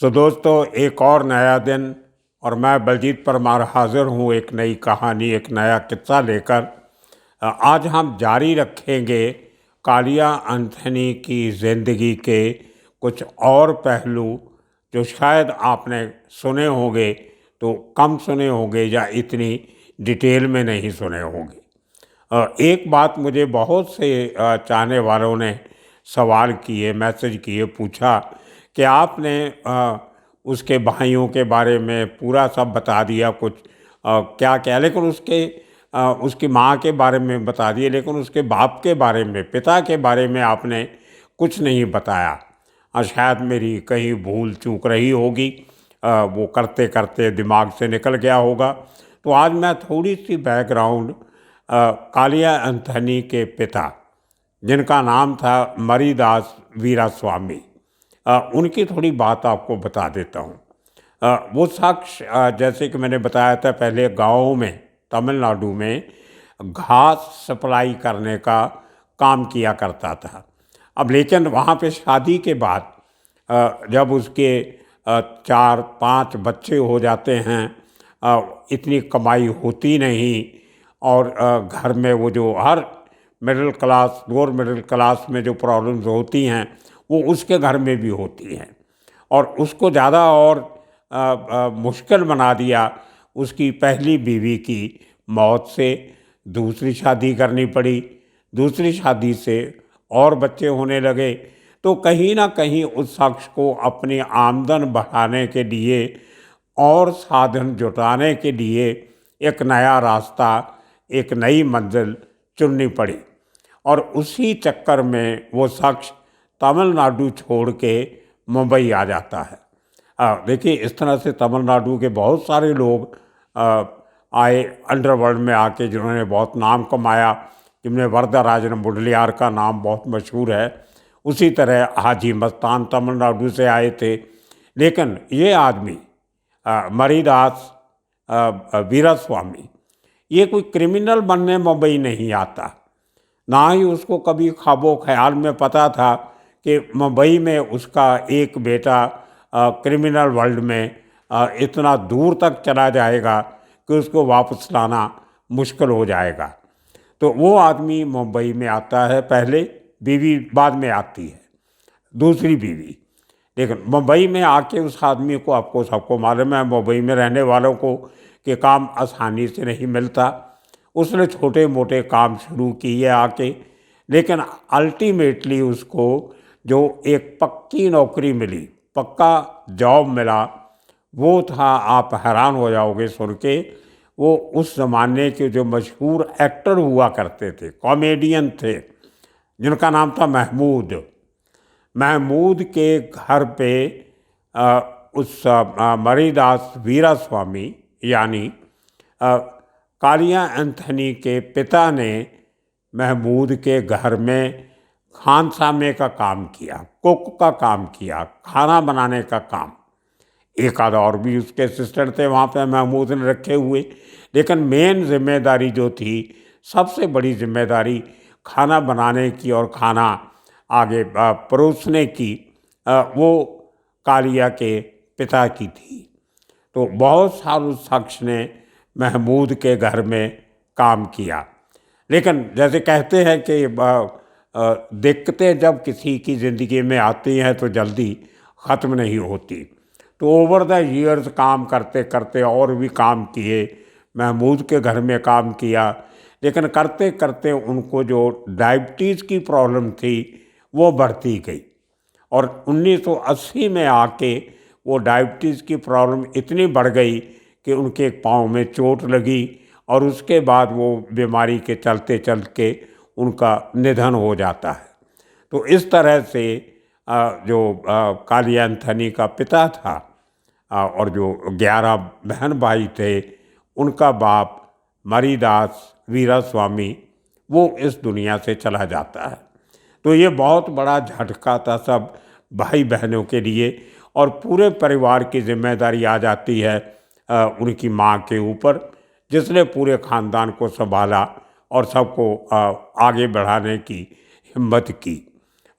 तो दोस्तों, एक और नया दिन और मैं बलजीत परमार हाजिर हूँ एक नई कहानी, एक नया किस्सा लेकर। आज हम जारी रखेंगे कालिया एंथनी की ज़िंदगी के कुछ और पहलू जो शायद आपने सुने होंगे तो कम सुने होंगे या इतनी डिटेल में नहीं सुने होंगे। एक बात मुझे बहुत से चाहने वालों ने सवाल किए, मैसेज किए, पूछा कि आपने उसके भाइयों के बारे में पूरा सब बता दिया, कुछ क्या क्या, लेकिन उसकी माँ के बारे में बता दिए, लेकिन उसके बाप के बारे में, पिता के बारे में आपने कुछ नहीं बताया। शायद मेरी कहीं भूल चूक रही होगी, वो करते करते दिमाग से निकल गया होगा। तो आज मैं थोड़ी सी बैकग्राउंड कालिया एंथनी के पिता, जिनका नाम था मरीदास वीरास्वामी, उनकी थोड़ी बात आपको बता देता हूँ। वो शख्स, जैसे कि मैंने बताया था पहले, गाँव में, तमिलनाडु में घास सप्लाई करने का काम किया करता था। अब लेकिन वहाँ पे शादी के बाद जब उसके 4-5 बच्चे हो जाते हैं, इतनी कमाई होती नहीं, और घर में वो जो हर middle class, lower middle class में जो प्रॉब्लम्स होती हैं वो उसके घर में भी होती हैं। और उसको ज़्यादा और मुश्किल बना दिया उसकी पहली बीवी की मौत से। दूसरी शादी करनी पड़ी, दूसरी शादी से और बच्चे होने लगे। तो कहीं ना कहीं उस शख्स को अपनी आमदन बढ़ाने के लिए और साधन जुटाने के लिए एक नया रास्ता, एक नई मंजिल चुननी पड़ी। और उसी चक्कर में वो शख्स तमिलनाडु छोड़ के मुंबई आ जाता है। देखिए, इस तरह से तमिलनाडु के बहुत सारे लोग आए अंडरवर्ल्ड में आके, जिन्होंने बहुत नाम कमाया, जिनमें वरदराजन मुडलियार का नाम बहुत मशहूर है। उसी तरह हाजी मस्तान तमिलनाडु से आए थे। लेकिन ये आदमी मरीदास वीरास्वामी, ये कोई क्रिमिनल बनने मुंबई नहीं आता। ना ही उसको कभी ख्वाबो ख्याल में पता था कि मुंबई में उसका एक बेटा क्रिमिनल वर्ल्ड में इतना दूर तक चला जाएगा कि उसको वापस लाना मुश्किल हो जाएगा। तो वो आदमी मुंबई में आता है, पहले बीवी बाद में आती है, दूसरी बीवी। लेकिन मुंबई में आके उस आदमी को, आपको सबको मालूम है मुंबई में रहने वालों को, कि काम आसानी से नहीं मिलता। उसने छोटे मोटे काम शुरू किए आके, लेकिन अल्टीमेटली उसको जो एक पक्की नौकरी मिली, पक्का जॉब मिला, वो था, आप हैरान हो जाओगे सुन के, वो उस ज़माने के जो मशहूर एक्टर हुआ करते थे, कॉमेडियन थे, जिनका नाम था महमूद। महमूद के घर पे उस मरीदास वीरास्वामी यानी कालिया एंथनी के पिता ने महमूद के घर में खानसामे का काम किया, कुक का काम किया, खाना बनाने का काम। एक आधा और भी उसके असिस्टेंट थे वहाँ पे महमूद ने रखे हुए, लेकिन मेन जिम्मेदारी जो थी, सबसे बड़ी जिम्मेदारी खाना बनाने की और खाना आगे परोसने की, वो कालिया के पिता की थी। तो बहुत साल उस शख्स ने महमूद के घर में काम किया। लेकिन जैसे कहते हैं कि दिक्कतें जब किसी की ज़िंदगी में आती हैं तो जल्दी ख़त्म नहीं होती। तो ओवर द ईयर्स काम करते करते और भी काम किए, महमूद के घर में काम किया, लेकिन करते करते उनको जो डायबिटीज़ की प्रॉब्लम थी वो बढ़ती गई। और 1980 में आके वो डायबिटीज़ की प्रॉब्लम इतनी बढ़ गई कि उनके पाँव में चोट लगी, और उसके बाद वो बीमारी के चलते चलते उनका निधन हो जाता है। तो इस तरह से जो कालिया एंथनी का पिता था, और जो 11 बहन भाई थे, उनका बाप मरीदास वीरास्वामी, वो इस दुनिया से चला जाता है। तो ये बहुत बड़ा झटका था सब भाई बहनों के लिए, और पूरे परिवार की जिम्मेदारी आ जाती है उनकी माँ के ऊपर, जिसने पूरे ख़ानदान को संभाला और सबको आगे बढ़ाने की हिम्मत की।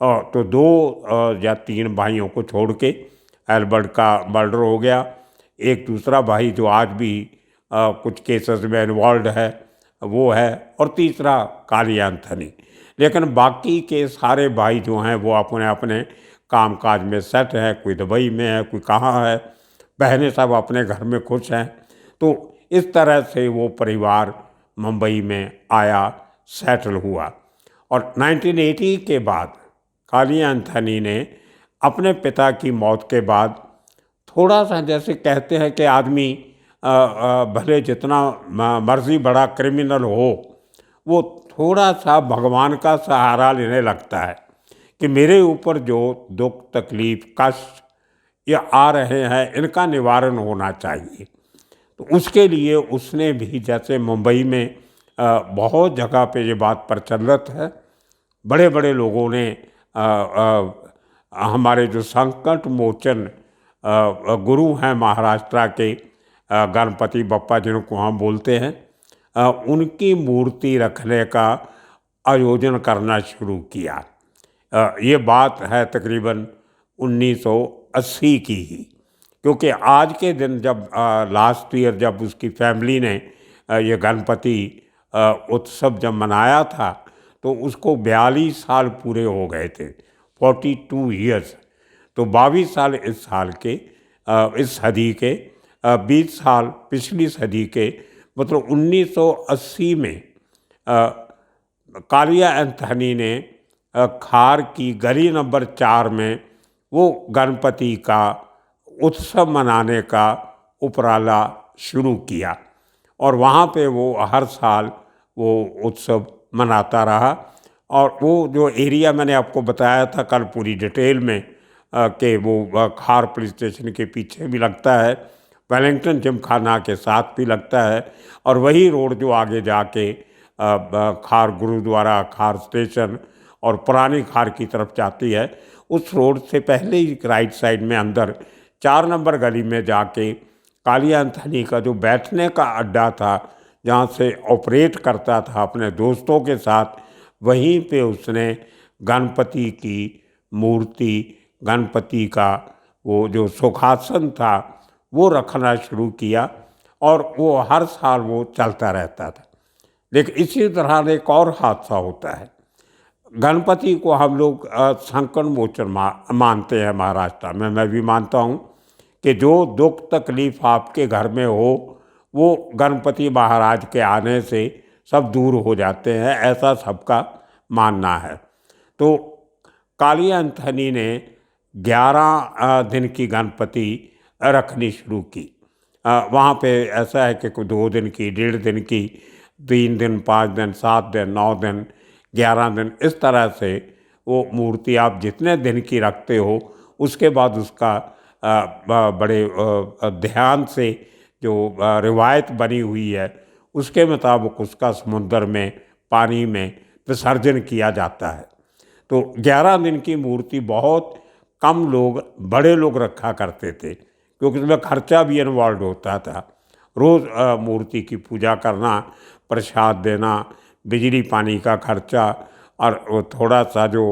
तो 2 या 3 भाइयों को छोड़ के एल्बर्ट का मर्डर हो गया। एक दूसरा भाई जो आज भी कुछ केसेस में इन्वॉल्व है वो है, और तीसरा काली एंथनी। लेकिन बाकी के सारे भाई जो हैं वो अपने अपने कामकाज में सेट हैं, कोई दुबई में है, कोई कहाँ है, बहनें सब अपने घर में खुश हैं। तो इस तरह से वो परिवार मुंबई में आया, सेटल हुआ। और 1980 के बाद काली एंथनी ने अपने पिता की मौत के बाद थोड़ा सा, जैसे कहते हैं कि आदमी भले जितना मर्जी बड़ा क्रिमिनल हो, वो थोड़ा सा भगवान का सहारा लेने लगता है कि मेरे ऊपर जो दुख तकलीफ कष्ट ये आ रहे हैं इनका निवारण होना चाहिए। तो उसके लिए उसने भी, जैसे मुंबई में बहुत जगह पे ये बात प्रचलित है, बड़े बड़े लोगों ने हमारे जो संकट मोचन गुरु हैं महाराष्ट्र के, गणपति बप्पा जिनको हम बोलते हैं, उनकी मूर्ति रखने का आयोजन करना शुरू किया। ये बात है तकरीबन 1980 की ही, क्योंकि आज के दिन जब लास्ट ईयर जब उसकी फैमिली ने ये गणपति उत्सव जब मनाया था तो उसको 42 साल पूरे हो गए थे, 42 ईयर्स। तो 22 साल इस साल के, इस सदी के, 20 साल पिछली सदी के, मतलब 1980 में कालिया एंथनी ने खार की गली नंबर 4 में वो गणपति का उत्सव मनाने का उपराला शुरू किया, और वहाँ पे वो हर साल वो उत्सव मनाता रहा। और वो जो एरिया मैंने आपको बताया था कल पूरी डिटेल में कि वो खार पुलिस स्टेशन के पीछे भी लगता है, वेलिंगटन जिमखाना के साथ भी लगता है, और वही रोड जो आगे जाके खार गुरुद्वारा, खार स्टेशन और पुरानी खार की तरफ जाती है, उस रोड से पहले ही राइट साइड में अंदर 4 नंबर गली में जाके कालिया एंथनी का जो बैठने का अड्डा था, जहाँ से ऑपरेट करता था अपने दोस्तों के साथ, वहीं पे उसने गणपति की मूर्ति, गणपति का वो जो सुखासन था वो रखना शुरू किया, और वो हर साल वो चलता रहता था। लेकिन इसी तरह एक और हादसा होता है। गणपति को हम लोग संकट मोचन मानते हैं महाराष्ट्र में, मैं भी मानता हूँ कि जो दुख तकलीफ आपके घर में हो वो गणपति महाराज के आने से सब दूर हो जाते हैं, ऐसा सबका मानना है। तो काली एंथनी ने 11 दिन की गणपति रखनी शुरू की। वहाँ पे ऐसा है कि कोई 2 दिन की, 1.5 दिन की, 3 दिन, 5 दिन, 7 दिन, 9 दिन, 11 दिन, इस तरह से वो मूर्ति आप जितने दिन की रखते हो उसके बाद उसका बड़े ध्यान से जो रिवायत बनी हुई है उसके मुताबिक उसका समुद्र में, पानी में विसर्जन किया जाता है। तो 11 दिन की मूर्ति बहुत कम लोग, बड़े लोग रखा करते थे, क्योंकि उसमें खर्चा भी इन्वॉल्व होता था। रोज़ मूर्ति की पूजा करना, प्रसाद देना, बिजली पानी का खर्चा, और वो थोड़ा सा जो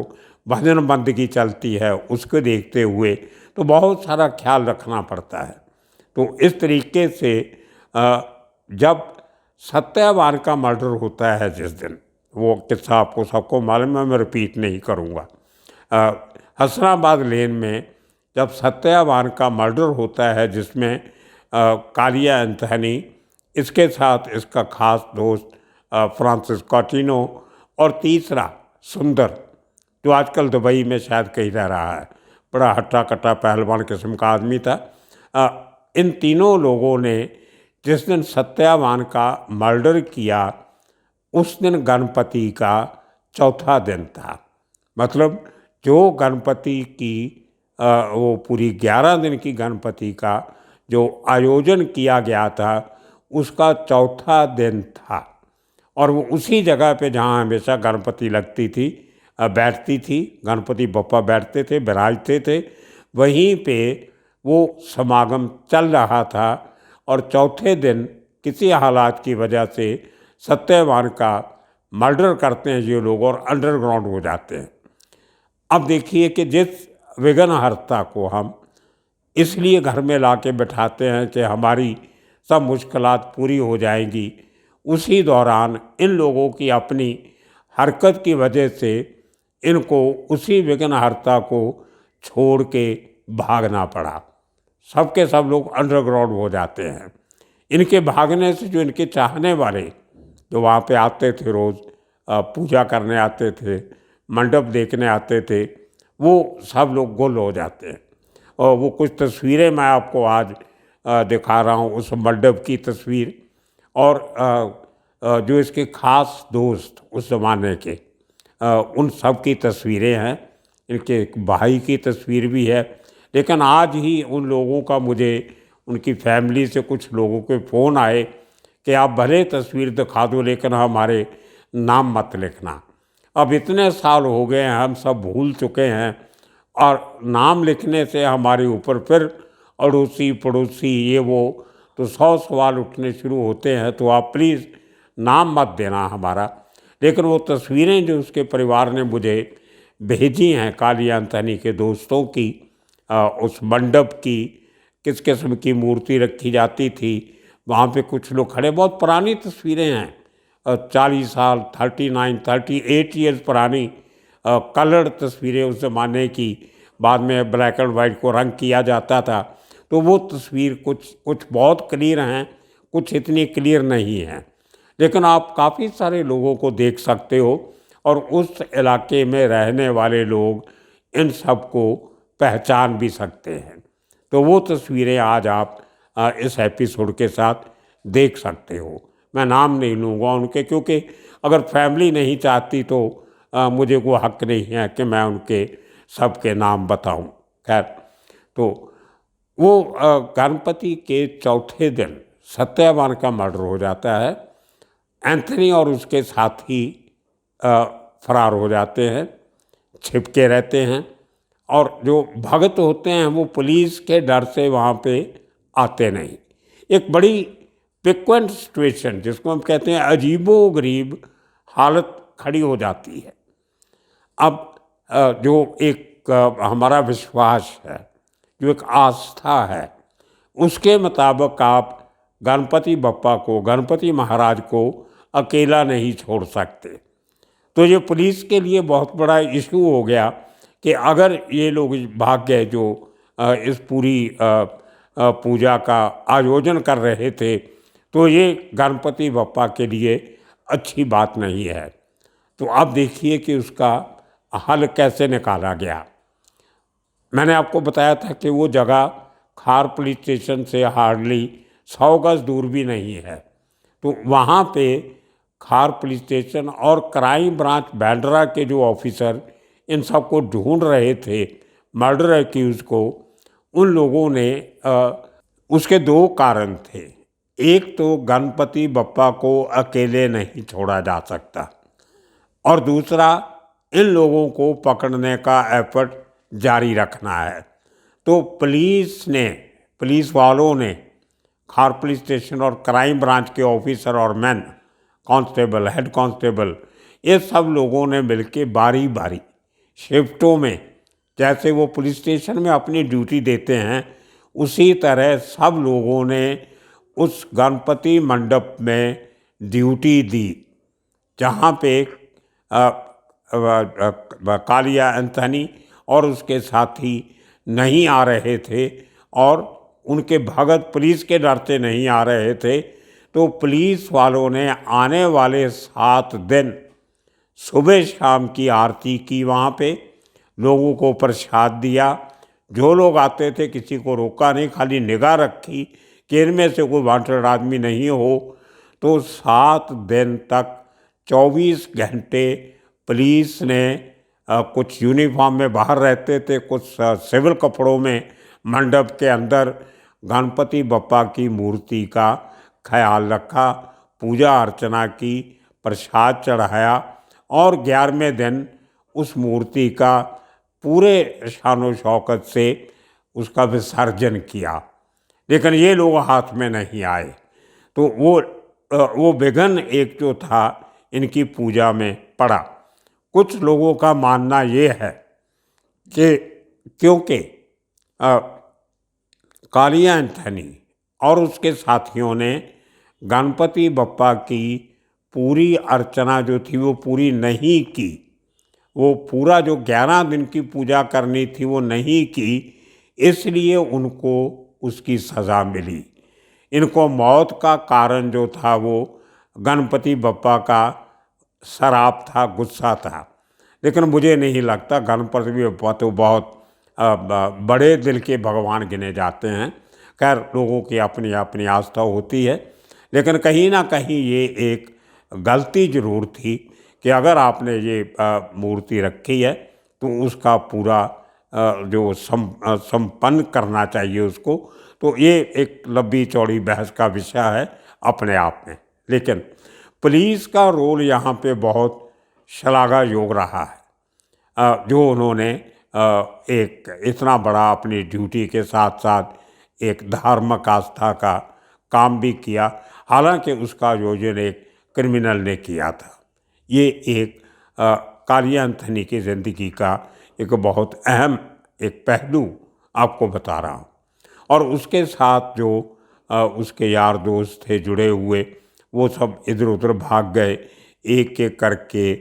भजन बंदगी चलती है उसको देखते हुए तो बहुत सारा ख्याल रखना पड़ता है। तो इस तरीके से जब सत्यवान का मर्डर होता है जिस दिन, वो किस्सा आपको सबको मालूम है, मैं रिपीट नहीं करूँगा। हसनाबाद लेन में जब सत्यवान का मर्डर होता है, जिसमें कालिया एंथनी, इसके साथ इसका खास दोस्त फ्रांसिस कॉटिनो, और तीसरा सुंदर, जो आजकल दुबई में शायद कहीं रह रहा है, बड़ा हट्टा कट्टा पहलवान किस्म का आदमी था। इन तीनों लोगों ने जिस दिन सत्यवान का मर्डर किया उस दिन गणपति का चौथा दिन था। मतलब जो गणपति की वो पूरी 11 दिन की गणपति का जो आयोजन किया गया था उसका चौथा दिन था, और वो उसी जगह पे जहाँ हमेशा गणपति लगती थी, बैठती थी, गणपति बप्पा बैठते थे, विराजते थे, वहीं पे वो समागम चल रहा था। और चौथे दिन किसी हालात की वजह से सत्यवान का मर्डर करते हैं ये लोग और अंडरग्राउंड हो जाते हैं। अब देखिए कि जिस विघ्नहर्ता को हम इसलिए घर में ला के बैठाते हैं कि हमारी सब मुश्किलात पूरी हो जाएंगी। उसी दौरान इन लोगों की अपनी हरकत की वजह से इनको उसी विघ्नहर्ता को छोड़ के भागना पड़ा। सबके सब लोग अंडरग्राउंड हो जाते हैं। इनके भागने से जो इनके चाहने वाले जो वहाँ पे आते थे, रोज़ पूजा करने आते थे, मंडप देखने आते थे, वो सब लोग गुल हो जाते हैं। और वो कुछ तस्वीरें मैं आपको आज दिखा रहा हूँ, उस मंडप की तस्वीर। और जो इसके खास दोस्त उस ज़माने के, उन सब की तस्वीरें हैं। इनके एक भाई की तस्वीर भी है। लेकिन आज ही उन लोगों का, मुझे उनकी फैमिली से कुछ लोगों के फ़ोन आए कि आप भले तस्वीर दिखा दो लेकिन हमारे नाम मत लिखना। अब इतने साल हो गए हैं, हम सब भूल चुके हैं, और नाम लिखने से हमारे ऊपर फिर अड़ोसी पड़ोसी ये वो तो 100 सवाल उठने शुरू होते हैं। तो आप प्लीज़ नाम मत देना हमारा। लेकिन वो तस्वीरें जो उसके परिवार ने मुझे भेजी हैं काली एंथनी के दोस्तों की, उस मंडप की, किस किस्म की मूर्ति रखी जाती थी, वहाँ पे कुछ लोग खड़े, बहुत पुरानी तस्वीरें हैं, 40 साल, 38 ईयर्स पुरानी कलर्ड तस्वीरें उस ज़माने की। बाद में ब्लैक एंड वाइट को रंग किया जाता था। तो वो तस्वीर कुछ बहुत क्लियर हैं, कुछ इतनी क्लियर नहीं हैं। लेकिन आप काफ़ी सारे लोगों को देख सकते हो, और उस इलाके में रहने वाले लोग इन सब को पहचान भी सकते हैं। तो वो तस्वीरें आज आप इस एपिसोड के साथ देख सकते हो। मैं नाम नहीं लूँगा उनके, क्योंकि अगर फैमिली नहीं चाहती तो मुझे वो हक नहीं है कि मैं उनके सबके नाम बताऊं। खैर, तो वो गणपति के चौथे दिन सत्यवान का मर्डर हो जाता है। एंथनी और उसके साथी फरार हो जाते हैं, छिपके रहते हैं, और जो भगत होते हैं वो पुलिस के डर से वहाँ पे आते नहीं। एक बड़ी पिक्वेंट सिचुएशन, जिसको हम कहते हैं अजीबो-गरीब हालत खड़ी हो जाती है। अब जो एक हमारा विश्वास है, जो एक आस्था है, उसके मुताबिक आप गणपति बप्पा को, गणपति महाराज को अकेला नहीं छोड़ सकते। तो ये पुलिस के लिए बहुत बड़ा इशू हो गया कि अगर ये लोग भाग गए जो इस पूरी पूजा का आयोजन कर रहे थे, तो ये गणपति बप्पा के लिए अच्छी बात नहीं है। तो आप देखिए कि उसका हल कैसे निकाला गया। मैंने आपको बताया था कि वो जगह खार पुलिस स्टेशन से हार्डली 100 गज दूर भी नहीं है। तो वहाँ पे खार पुलिस स्टेशन और क्राइम ब्रांच बैंड्रा के जो ऑफिसर इन सबको ढूंढ रहे थे, मर्डर एक्यूज को, उन लोगों ने उसके दो कारण थे। एक तो गणपति बप्पा को अकेले नहीं छोड़ा जा सकता, और दूसरा इन लोगों को पकड़ने का एफर्ट जारी रखना है। तो पुलिस वालों ने, खार पुलिस स्टेशन और क्राइम ब्रांच के ऑफिसर और मैन, कांस्टेबल, हेड कांस्टेबल, ये सब लोगों ने मिलके बारी बारी शिफ्टों में, जैसे वो पुलिस स्टेशन में अपनी ड्यूटी देते हैं, उसी तरह सब लोगों ने उस गणपति मंडप में ड्यूटी दी जहाँ पे कालिया एंथनी और उसके साथी नहीं आ रहे थे, और उनके भगत पुलिस के डर से नहीं आ रहे थे। तो पुलिस वालों ने आने वाले 7 दिन सुबह शाम की आरती की, वहाँ पे लोगों को प्रसाद दिया। जो लोग आते थे किसी को रोका नहीं, खाली निगाह रखी कि इनमें से कोई वांटेड आदमी नहीं हो। तो 7 दिन तक 24 घंटे पुलिस ने, कुछ यूनिफॉर्म में बाहर रहते थे, कुछ सिविल कपड़ों में मंडप के अंदर गणपति बप्पा की मूर्ति का ख्याल रखा, पूजा अर्चना की, प्रसाद चढ़ाया, और 11वें दिन उस मूर्ति का पूरे शानो शौकत से उसका विसर्जन किया। लेकिन ये लोग हाथ में नहीं आए। तो वो विघ्न एक जो था इनकी पूजा में पड़ा। कुछ लोगों का मानना ये है कि क्योंकि कालिया एंथनी और उसके साथियों ने गणपति बप्पा की पूरी अर्चना जो थी वो पूरी नहीं की। वो पूरा जो 11 दिन की पूजा करनी थी वो नहीं की, इसलिए उनको उसकी सज़ा मिली। इनको मौत का कारण जो था वो गणपति बप्पा का शराब था, गुस्सा था। लेकिन मुझे नहीं लगता, गणपति बप्पा तो बहुत बड़े दिल के भगवान गिने जाते हैं। खैर, लोगों की अपनी अपनी आस्था होती है, लेकिन कहीं ना कहीं ये एक गलती ज़रूर थी कि अगर आपने ये मूर्ति रखी है तो उसका पूरा जो संपन्न करना चाहिए उसको। तो ये एक लंबी चौड़ी बहस का विषय है अपने आप में। लेकिन पुलिस का रोल यहाँ पे बहुत श्लाघा योग रहा है। जो उन्होंने एक इतना बड़ा अपनी ड्यूटी के साथ साथ एक धार्मिक आस्था का काम भी किया, हालांकि उसका आयोजन एक क्रिमिनल ने किया था। ये एक कालिया एंथनी की ज़िंदगी का एक बहुत अहम एक पहलू आपको बता रहा हूँ। और उसके साथ जो उसके यार दोस्त थे जुड़े हुए, वो सब इधर उधर भाग गए एक एक करके।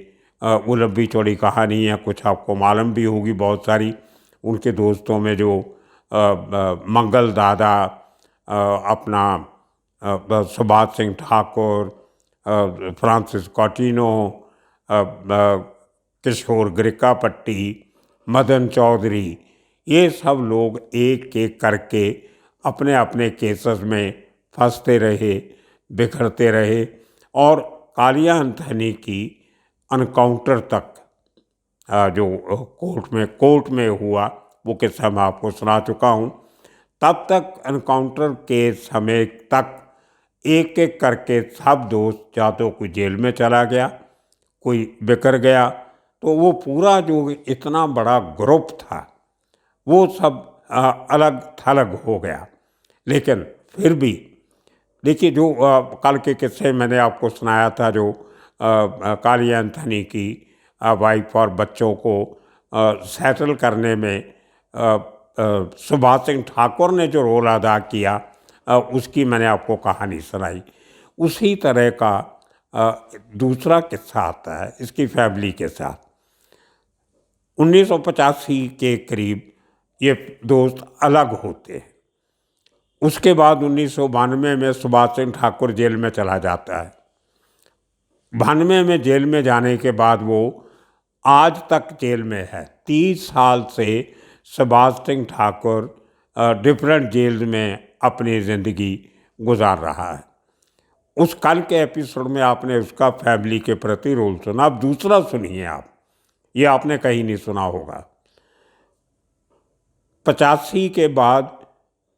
वो लंबी चौड़ी कहानी है, कुछ आपको मालूम भी होगी बहुत सारी। उनके दोस्तों में जो मंगल दादा, अपना सुभाष सिंह ठाकुर, फ्रांसिस कॉटिनो, किशोर गिरकापट्टी, मदन चौधरी, ये सब लोग एक एक करके अपने अपने केसेस में फंसते रहे, बिखरते रहे। और कालिया एंथनी की अनकाउंटर तक जो कोर्ट में हुआ, वो किस्सा मैं आपको सुना चुका हूँ। तब तक एनकाउंटर के समय तक एक एक करके सब दोस्त या तो कोई जेल में चला गया, कोई बिखर गया। तो वो पूरा जो इतना बड़ा ग्रुप था वो सब अलग थलग हो गया। लेकिन फिर भी देखिए, जो कल के किस्से मैंने आपको सुनाया था, जो कालिया एंथनी की वाइफ और बच्चों को सेटल करने में सुभाष सिंह ठाकुर ने जो रोल अदा किया, उसकी मैंने आपको कहानी सुनाई। उसी तरह का दूसरा किस्सा आता है इसकी फैमिली के साथ। 1985 के करीब ये दोस्त अलग होते हैं। उसके बाद 1992 में सुभाष सिंह ठाकुर जेल में चला जाता है। 92 में जेल में जाने के बाद वो आज तक जेल में है। 30 साल से सुभाष सिंह ठाकुर डिफरेंट जेल में अपनी ज़िंदगी गुजार रहा है। उस कल के एपिसोड में आपने उसका फैमिली के प्रति रोल सुना। अब दूसरा सुनिए आप, ये आपने कहीं नहीं सुना होगा। 85 के बाद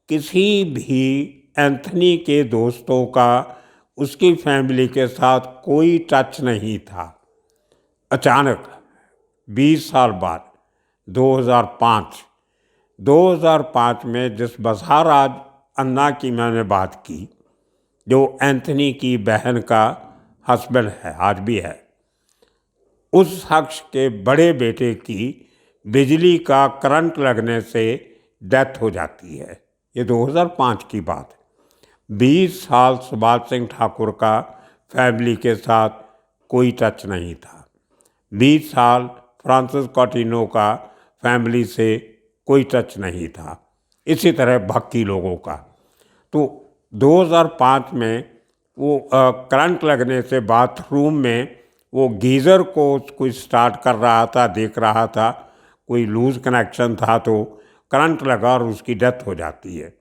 किसी भी एंथनी के दोस्तों का उसकी फैमिली के साथ कोई टच नहीं था। अचानक 20 साल बाद 2005 में जिस बसहाराज अन्ना की मैंने बात की, जो एंथनी की बहन का हस्बैंड है, आज भी है, उस शख्स के बड़े बेटे की बिजली का करंट लगने से डेथ हो जाती है। ये 2005 की बात है। 20 साल सुभाष सिंह ठाकुर का फैमिली के साथ कोई टच नहीं था। 20 साल फ्रांसिस कॉटिनो का फैमिली से कोई टच नहीं था। इसी तरह बाकी लोगों का। तो 2005 में वो करंट लगने से बाथरूम में वो गीज़र को कोई स्टार्ट कर रहा था, देख रहा था, कोई लूज़ कनेक्शन था तो करंट लगा और उसकी डेथ हो जाती है।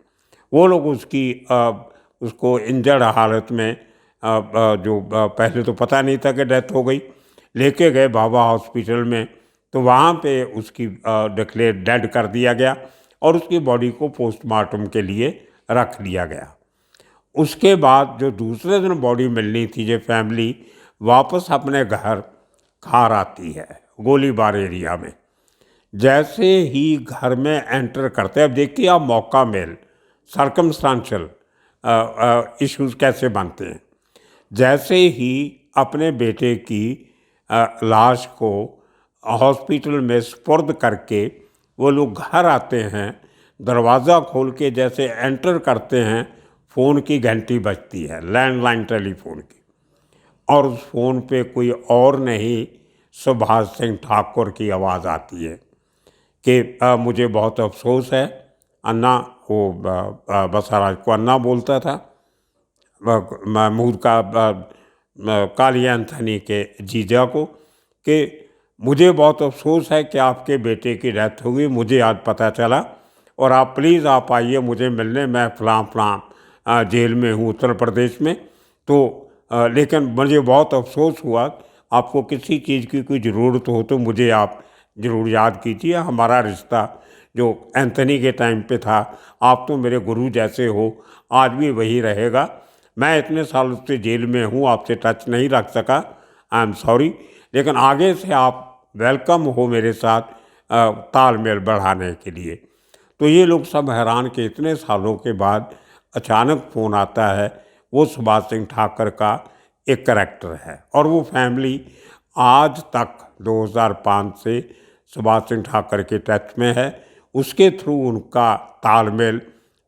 वो लोग उसको इंजर्ड हालत में जो पहले तो पता नहीं था कि डेथ हो गई, लेके गए बाबा हॉस्पिटल में। तो वहाँ पे उसकी डिक्लेयर डेड कर दिया गया और उसकी बॉडी को पोस्टमार्टम के लिए रख लिया गया। उसके बाद जो दूसरे दिन बॉडी मिलनी थी, जो फैमिली वापस अपने घर खार आती है गोलीबार एरिया में। जैसे ही घर में एंटर करते हैं, अब देखिए आप मौका मेल, सर्कमस्टांशियल इश्यूज कैसे बनते हैं। जैसे ही अपने बेटे की लाश को हॉस्पिटल में सुपुर्द करके वो लोग घर आते हैं, दरवाज़ा खोल के जैसे एंटर करते हैं, फ़ोन की घंटी बजती है, लैंडलाइन टेलीफोन की, और उस फ़ोन पे कोई और नहीं, सुभाष सिंह ठाकुर की आवाज़ आती है कि मुझे बहुत अफसोस है। अन्ना, वो बसराज को अन्ना बोलता था, महमूद का काली एंथनी के जीजा को, कि मुझे बहुत अफसोस है कि आपके बेटे की डेथ हो गई, मुझे आज पता चला, और आप प्लीज़ आप आइए मुझे मिलने, मैं फ़लाँ जेल में हूँ उत्तर प्रदेश में। तो लेकिन मुझे बहुत अफसोस हुआ, आपको किसी चीज़ की कोई ज़रूरत हो तो मुझे आप ज़रूर याद कीजिए। हमारा रिश्ता जो एंथनी के टाइम पे था, आप तो मेरे गुरु जैसे हो, आज भी वही रहेगा। मैं इतने साल से जेल में हूँ, आपसे टच नहीं रख सका, आई एम सॉरी, लेकिन आगे से आप वेलकम हो मेरे साथ तालमेल बढ़ाने के लिए। तो ये लोग सब हैरान कि इतने सालों के बाद अचानक फ़ोन आता है। वो सुभाष सिंह ठाकुर का एक करैक्टर है, और वो फैमिली आज तक 2005 से सुभाष सिंह ठाकुर के टच में है। उसके थ्रू उनका तालमेल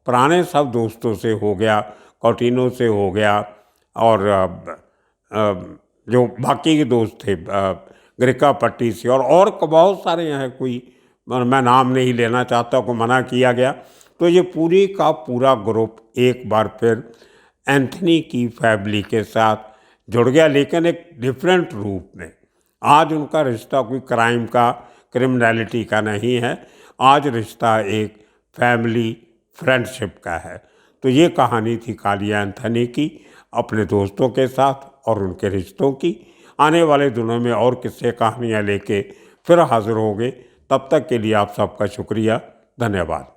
पुराने सब दोस्तों से हो गया, कौटिनो से हो गया, और जो बाकी के दोस्त थे ग्रिका पट्टी से, और बहुत सारे हैं, कोई मैं नाम नहीं लेना चाहता, को मना किया गया। तो ये पूरी का पूरा ग्रुप एक बार फिर एंथनी की फैमिली के साथ जुड़ गया, लेकिन एक डिफरेंट रूप में। आज उनका रिश्ता कोई क्राइम का, क्रिमिनलिटी का नहीं है, आज रिश्ता एक फैमिली फ्रेंडशिप का है। तो ये कहानी थी कालिया एंथनी की अपने दोस्तों के साथ और उनके रिश्तों की। आने वाले दिनों में और किस्से कहानियाँ लेके फिर हाजिर होंगे। तब तक के लिए आप सबका शुक्रिया, धन्यवाद।